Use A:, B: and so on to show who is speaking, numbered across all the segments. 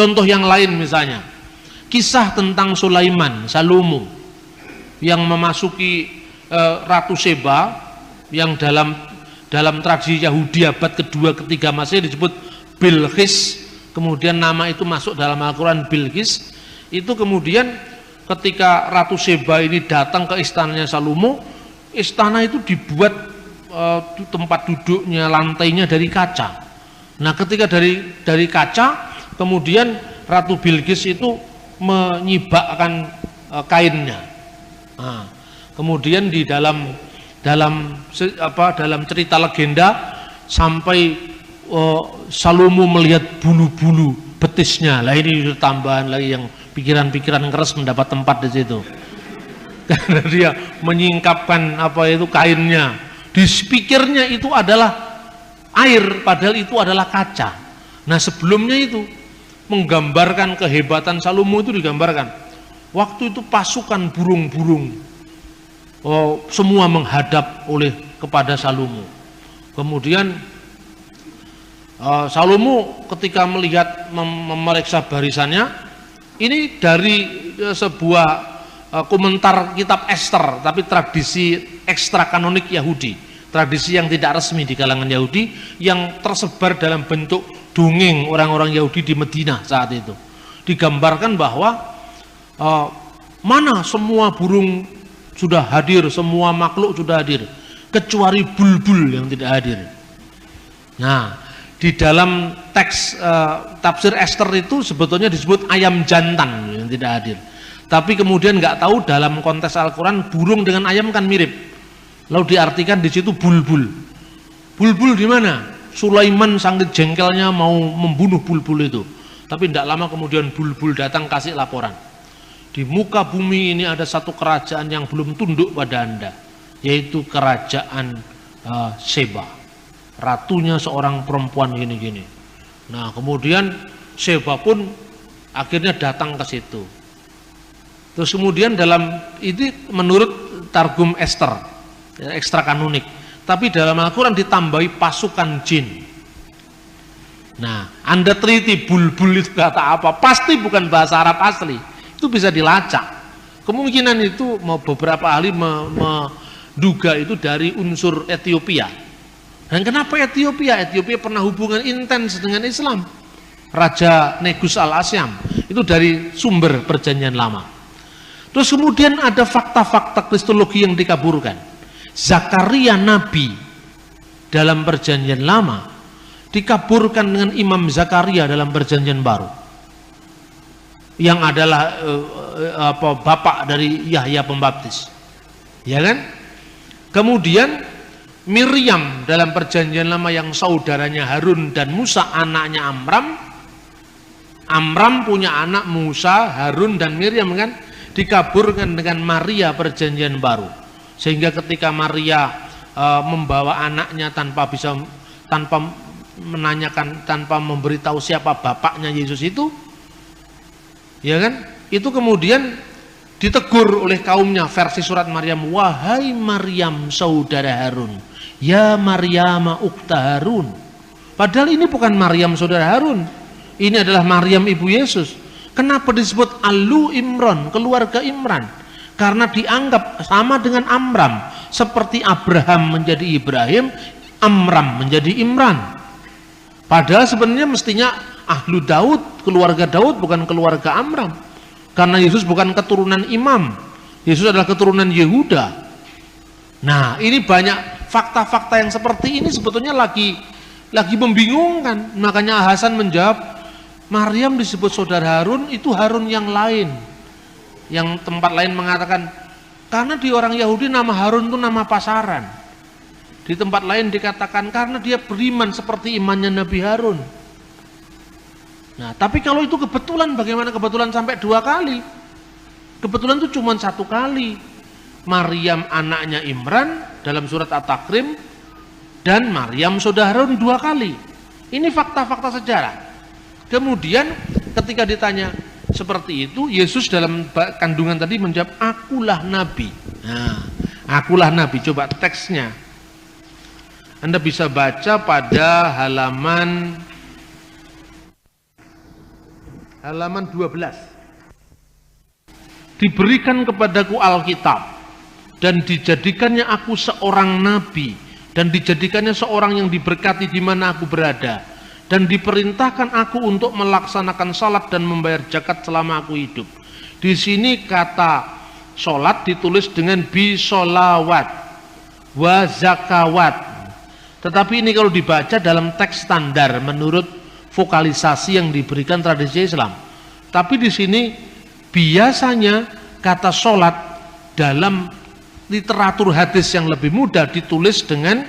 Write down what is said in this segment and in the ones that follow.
A: Contoh yang lain misalnya, kisah tentang Sulaiman, Salomo yang memasuki Ratu Seba yang dalam tradisi Yahudi abad kedua ketiga Masehi disebut Bilqis, kemudian nama itu masuk dalam Al-Quran Bilqis. Itu kemudian ketika Ratu Seba ini datang ke istananya Salomo, istana itu dibuat tempat duduknya, lantainya dari kaca. Nah ketika dari kaca, kemudian Ratu Bilqis itu menyibakkan kainnya. Nah, kemudian di dalam cerita legenda sampai Salomo melihat bulu-bulu betisnya. Lah ini tambahan lagi yang pikiran-pikiran keras mendapat tempat di situ. Karena dia menyingkapkan kainnya. Di pikirnya itu adalah air, padahal itu adalah kaca. Nah sebelumnya itu menggambarkan kehebatan Salomo itu digambarkan. Waktu itu pasukan burung-burung semua menghadap kepada Salomo. Kemudian Salomo ketika melihat memeriksa barisannya, ini dari sebuah komentar kitab Ester, tapi tradisi ekstra kanonik Yahudi, tradisi yang tidak resmi di kalangan Yahudi yang tersebar dalam bentuk dongeng orang-orang Yahudi di Madinah saat itu. Digambarkan bahwa mana semua burung sudah hadir, semua makhluk sudah hadir, kecuali bulbul yang tidak hadir. Nah, di dalam teks tafsir Ester itu sebetulnya disebut ayam jantan yang tidak hadir. Tapi kemudian nggak tahu dalam konteks Al-Quran burung dengan ayam kan mirip. Lalu diartikan di situ bulbul. Bulbul di mana? Sulaiman sangat jengkelnya mau membunuh bulbul itu. Tapi tidak lama kemudian bulbul datang kasih laporan. Di muka bumi ini ada satu kerajaan yang belum tunduk pada Anda, yaitu kerajaan Seba. Ratunya seorang perempuan gini-gini. Nah kemudian Seba pun akhirnya datang ke situ. Terus kemudian dalam ini menurut Targum Ester, ekstra kanonik, tapi dalam Al-Quran ditambahi pasukan jin. Nah Anda teliti bulbul itu kata apa, pasti bukan bahasa Arab asli. Itu bisa dilacak. Kemungkinan itu beberapa ahli menduga itu dari unsur Ethiopia. Dan kenapa Ethiopia? Ethiopia pernah hubungan intens dengan Islam. Raja Negus al-Asyam itu dari sumber perjanjian lama. Terus kemudian ada fakta-fakta kristologi yang dikaburkan. Zakaria Nabi dalam perjanjian lama dikaburkan dengan Imam Zakaria dalam perjanjian baru, yang adalah bapak dari Yahya Pembaptis, ya kan? Kemudian Miriam dalam perjanjian lama yang saudaranya Harun dan Musa, anaknya Amram. Amram punya anak Musa, Harun dan Miriam kan, dikaburkan dengan Maria perjanjian baru. Sehingga ketika Maria membawa anaknya tanpa menanyakan, tanpa memberitahu siapa bapaknya Yesus itu, ya kan? Itu kemudian ditegur oleh kaumnya, versi surat Maryam, wahai Maryam saudara Harun, ya Maryam ukta Harun. Padahal ini bukan Maryam saudara Harun, ini adalah Maryam ibu Yesus. Kenapa disebut Alu Imran, keluarga Imran? Karena dianggap sama dengan Amram, seperti Abraham menjadi Ibrahim, Amram menjadi Imran. Padahal sebenarnya mestinya Ahlu Daud, keluarga Daud, bukan keluarga Amram. Karena Yesus bukan keturunan imam, Yesus adalah keturunan Yehuda. Nah ini banyak fakta-fakta yang seperti ini sebetulnya lagi membingungkan. Makanya Hasan menjawab, Maryam disebut saudara Harun, itu Harun yang lain. Yang tempat lain mengatakan, karena di orang Yahudi nama Harun itu nama pasaran. Di tempat lain dikatakan karena dia beriman seperti imannya Nabi Harun. Nah, tapi kalau itu kebetulan, bagaimana kebetulan sampai 2 kali? Kebetulan itu cuma 1 kali. Maryam anaknya Imran dalam surat At-Takrim, dan Maryam saudara Harun 2 kali. Ini fakta-fakta sejarah. Kemudian ketika ditanya seperti itu, Yesus dalam kandungan tadi menjawab, akulah Nabi. Nah, akulah Nabi. Coba teksnya. Anda bisa baca pada halaman halaman 12. Diberikan kepadaku Alkitab dan dijadikannya aku seorang nabi dan dijadikannya seorang yang diberkati di mana aku berada, dan diperintahkan aku untuk melaksanakan salat dan membayar zakat selama aku hidup. Di sini kata salat ditulis dengan bisolawat wa zakawat, tetapi ini kalau dibaca dalam teks standar menurut vokalisasi yang diberikan tradisi Islam. Tapi di sini biasanya kata salat dalam literatur hadis yang lebih mudah ditulis dengan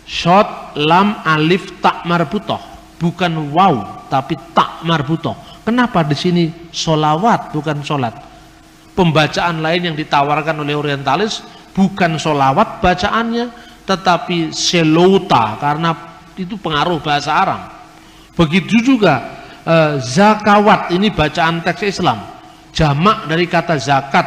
A: shot lam alif tak marbutoh, bukan waw tapi tak marbutoh. Kenapa di sini solawat bukan solat? Pembacaan lain yang ditawarkan oleh orientalis bukan solawat bacaannya, tetapi selota, karena itu pengaruh bahasa Arab. Begitu juga zakawat, ini bacaan teks Islam, jamak dari kata zakat.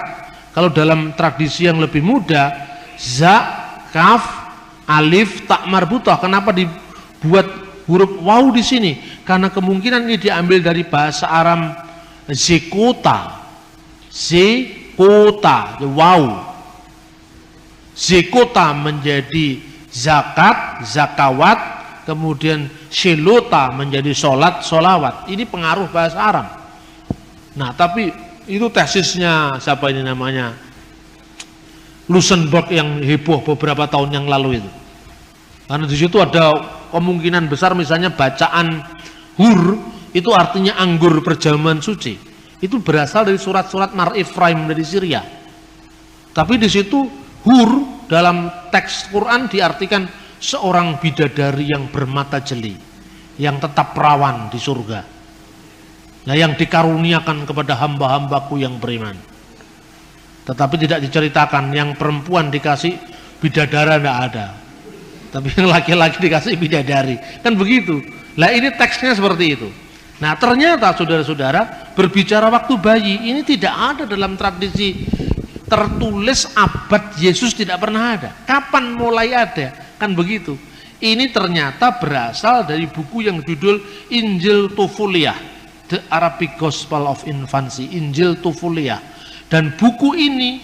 A: Kalau dalam tradisi yang lebih muda, za, kaf, alif, tak marbutoh. Kenapa dibuat huruf waw di sini? Karena kemungkinan ini diambil dari bahasa Arab zekota, waw. Zekota menjadi zakat, zakawat, kemudian selota menjadi solat, solawat. Ini pengaruh bahasa Arab. Nah, tapi itu tesisnya siapa ini namanya, Luxemburg, yang heboh beberapa tahun yang lalu itu. Karena di situ ada kemungkinan besar misalnya bacaan hur itu artinya anggur perjamuan suci. Itu berasal dari surat-surat Mar Ifraim dari Syria. Tapi di situ hur dalam teks Quran diartikan seorang bidadari yang bermata jeli, yang tetap perawan di surga. Nah, yang dikaruniakan kepada hamba-hambaku yang beriman. Tetapi tidak diceritakan yang perempuan dikasih bidadara, tidak ada. Tapi yang laki-laki dikasih bidadari. Kan begitu. Lah ini teksnya seperti itu. Nah, ternyata saudara-saudara, berbicara waktu bayi ini tidak ada dalam tradisi tertulis abad Yesus, tidak pernah ada. Kapan mulai ada? Kan begitu. Ini ternyata berasal dari buku yang judul Injil Tufuliyah, The Arabic Gospel of Infancy, Injil Tufuliyah. Dan buku ini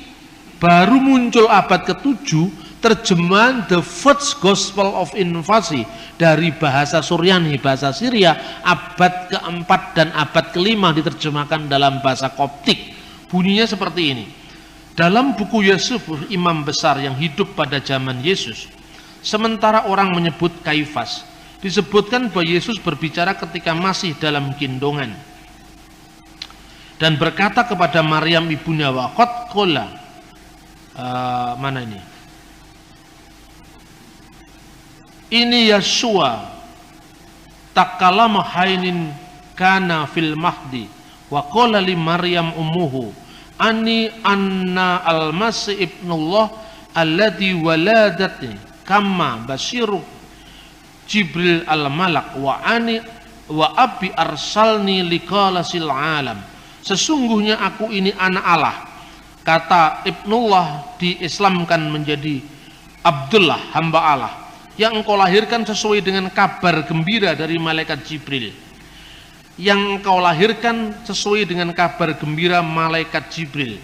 A: baru muncul abad ke-7, terjemahan The First Gospel of Infancy dari bahasa Suryani, bahasa Syria, abad ke-4 dan abad ke-5 diterjemahkan dalam bahasa Koptik. Bunyinya seperti ini. Dalam buku Yusuf, imam besar yang hidup pada zaman Yesus, sementara orang menyebut Kaifas, disebutkan bahwa Yesus berbicara ketika masih dalam gendongan dan berkata kepada Maryam ibunya, waqad qala, mana ini Yeshua takallama hainin kana fil mahdi wa qala li Maryam ummuhu anni anna al-masih ibnullah alladhi waladatni kama basyiru Jibril al-Malak wa abi arsalni liqalasil alam. Sesungguhnya aku ini anak Allah. Kata Ibnullah diislamkan menjadi Abdullah, hamba Allah, yang engkau lahirkan sesuai dengan kabar gembira dari malaikat Jibril. Yang engkau lahirkan sesuai dengan kabar gembira malaikat Jibril.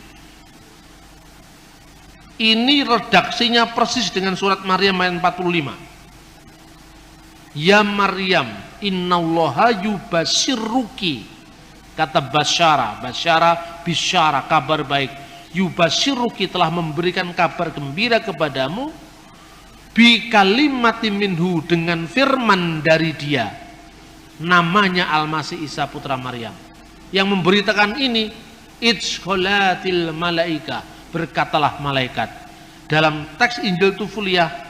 A: Ini redaksinya persis dengan surat Maryam ayat 45. Ya Maryam, innallaha yubasyiruki. Kata basyara, bisyara, kabar baik. Yubasyiruki, telah memberikan kabar gembira kepadamu, bi kalimati minhu, dengan firman dari dia, namanya Al-Masih Isa putra Maryam. Yang memberitakan ini, idkholatil malaika, berkatalah malaikat. Dalam teks Injil Tufuliyah,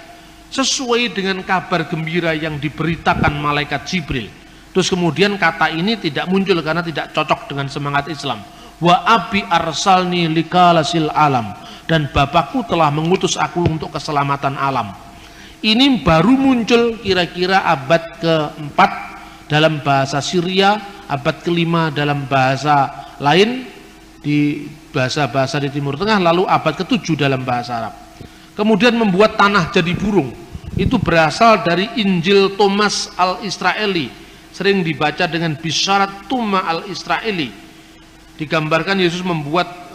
A: sesuai dengan kabar gembira yang diberitakan malaikat Jibril. Terus kemudian kata ini tidak muncul karena tidak cocok dengan semangat Islam. Wa abi arsalni liqalasil alam, dan Bapakku telah mengutus aku untuk keselamatan alam. Ini baru muncul kira-kira abad ke-4 dalam bahasa Syria, abad ke-5 dalam bahasa lain di bahasa-bahasa di Timur Tengah, lalu abad ke-7 dalam bahasa Arab. Kemudian membuat tanah jadi burung. Itu berasal dari Injil Thomas al-Israeli, sering dibaca dengan bisyarat Tuma al-Israeli. Digambarkan Yesus membuat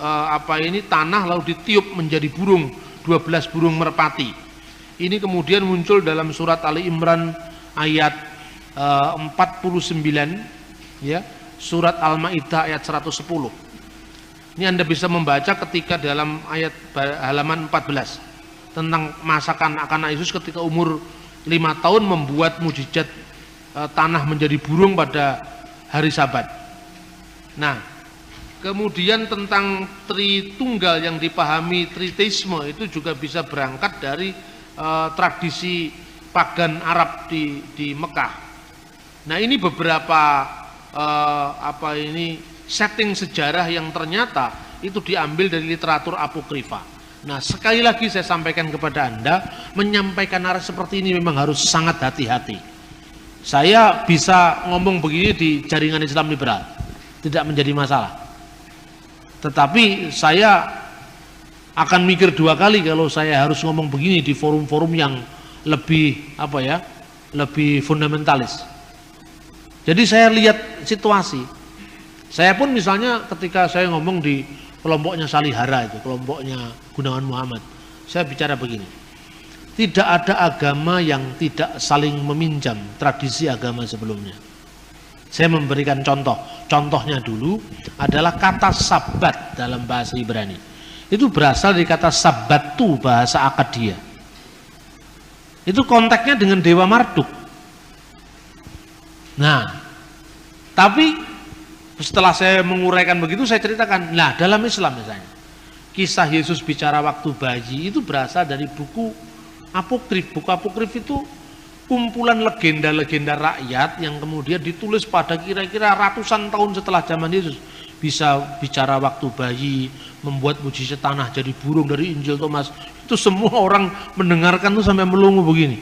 A: tanah lalu ditiup menjadi burung, 12 burung merpati. Ini kemudian muncul dalam surat Ali Imran ayat 49, ya, surat Al-Maidah ayat 110. Ini Anda bisa membaca ketika dalam ayat halaman 14 tentang masa kanak-kanak Yesus ketika umur 5 tahun membuat mujizat tanah menjadi burung pada hari Sabat. Nah, kemudian tentang Tritunggal yang dipahami Triteisme itu juga bisa berangkat dari tradisi pagan Arab di Mekah. Nah, ini beberapa setting sejarah yang ternyata itu diambil dari literatur apokrifa. Nah, sekali lagi saya sampaikan kepada Anda, menyampaikan narasi seperti ini memang harus sangat hati-hati. Saya bisa ngomong begini di jaringan Islam liberal, tidak menjadi masalah. Tetapi saya akan mikir 2 kali kalau saya harus ngomong begini di forum-forum yang lebih lebih fundamentalis. Jadi saya lihat situasi. Saya pun misalnya ketika saya ngomong di kelompoknya Salihara itu, kelompoknya Gunawan Muhammad, saya bicara begini. Tidak ada agama yang tidak saling meminjam tradisi agama sebelumnya. Saya memberikan contoh. Contohnya dulu adalah kata sabat dalam bahasa Ibrani. Itu berasal dari kata sabatu bahasa Akadia. Itu konteksnya dengan Dewa Marduk. Nah, tapi setelah saya menguraikan begitu, saya ceritakan, nah dalam Islam misalnya, kisah Yesus bicara waktu bayi itu berasal dari buku apokrif. Buku apokrif itu kumpulan legenda-legenda rakyat yang kemudian ditulis pada kira-kira ratusan tahun setelah zaman Yesus. Bisa bicara waktu bayi, membuat mujizat tanah jadi burung dari Injil Thomas. Itu semua orang mendengarkan tuh sampai melongo begini.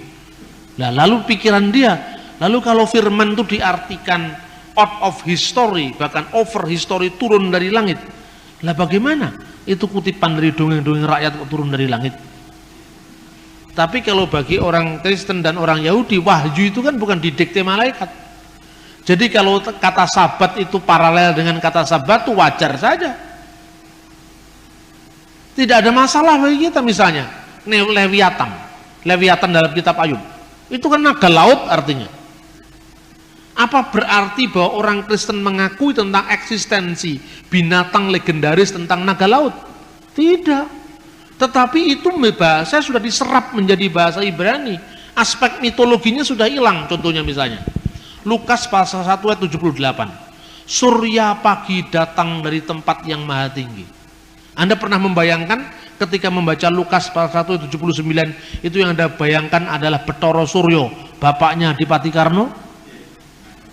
A: Nah, lalu pikiran dia, lalu kalau firman itu diartikan out of history, bahkan over history, turun dari langit. Lah bagaimana? Itu kutipan dari dongeng-dongeng rakyat turun dari langit. Tapi kalau bagi orang Kristen dan orang Yahudi, wahyu itu kan bukan didikte malaikat. Jadi kalau kata sabat itu paralel dengan kata sabat itu wajar saja. Tidak ada masalah bagi kita. Misalnya Leviathan dalam kitab Ayub, itu kan naga laut artinya. Apa berarti bahwa orang Kristen mengakui tentang eksistensi binatang legendaris tentang naga laut? Tidak. Tetapi itu bahasa sudah diserap menjadi bahasa Ibrani. Aspek mitologinya sudah hilang. Contohnya misalnya Lukas pasal 1 ayat 78. Surya pagi datang dari tempat yang maha tinggi. Anda pernah membayangkan ketika membaca Lukas pasal 1 ayat 79, itu yang Anda bayangkan adalah Betoro Suryo, bapaknya Adipati Karno?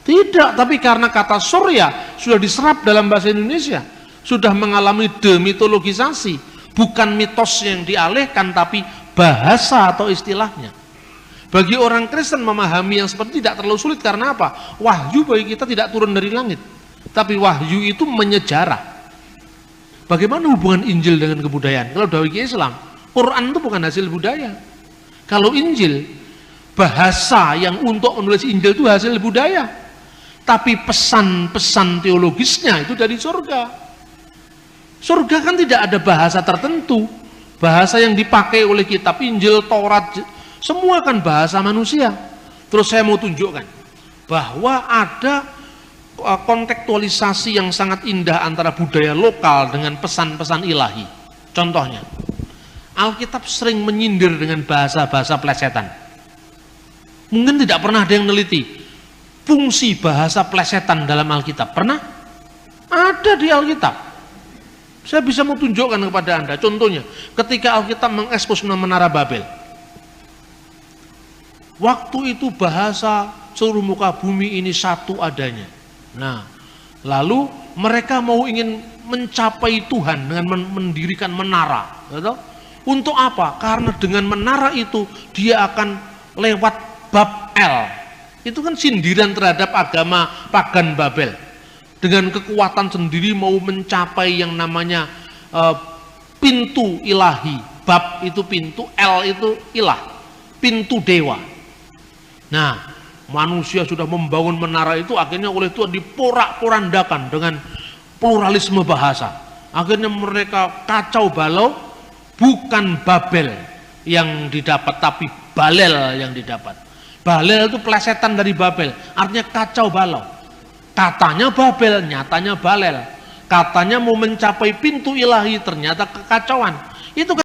A: Tidak, tapi karena kata surya sudah diserap dalam bahasa Indonesia, sudah mengalami demitologisasi, bukan mitos yang dialihkan, tapi bahasa atau istilahnya. Bagi orang Kristen memahami yang seperti tidak terlalu sulit, karena apa? Wahyu bagi kita tidak turun dari langit, tapi wahyu itu menyejarah. Bagaimana hubungan Injil dengan kebudayaan? Kalau bagi Islam, Quran itu bukan hasil budaya. Kalau Injil, bahasa yang untuk menulis Injil itu hasil budaya. Tapi pesan-pesan teologisnya itu dari surga. Surga kan tidak ada bahasa tertentu. Bahasa yang dipakai oleh kitab Injil, Taurat, semua kan bahasa manusia. Terus saya mau tunjukkan bahwa ada kontekstualisasi yang sangat indah antara budaya lokal dengan pesan-pesan ilahi. Contohnya, Alkitab sering menyindir dengan bahasa-bahasa plesetan. Mungkin tidak pernah ada yang neliti fungsi bahasa plesetan dalam Alkitab. Pernah? Ada di Alkitab. Saya bisa mau tunjukkan kepada Anda. Contohnya, ketika Alkitab mengekspos menara Babel. Waktu itu bahasa seluruh muka bumi ini satu adanya. Nah, lalu mereka mau ingin mencapai Tuhan dengan mendirikan menara. Gitu? Untuk apa? Karena dengan menara itu dia akan lewat bab El. Itu kan sindiran terhadap agama pagan Babel. Dengan kekuatan sendiri mau mencapai yang namanya pintu ilahi. Bab itu pintu, El itu ilah, pintu dewa. Nah, manusia sudah membangun menara itu, akhirnya oleh Tuhan diporak-porandakan dengan pluralisme bahasa. Akhirnya mereka kacau balau, bukan Babel yang didapat, tapi Balel yang didapat. Balel itu plesetan dari Babel, artinya kacau balau. Katanya Babel, nyatanya Balel. Katanya mau mencapai pintu ilahi, ternyata kekacauan. Itu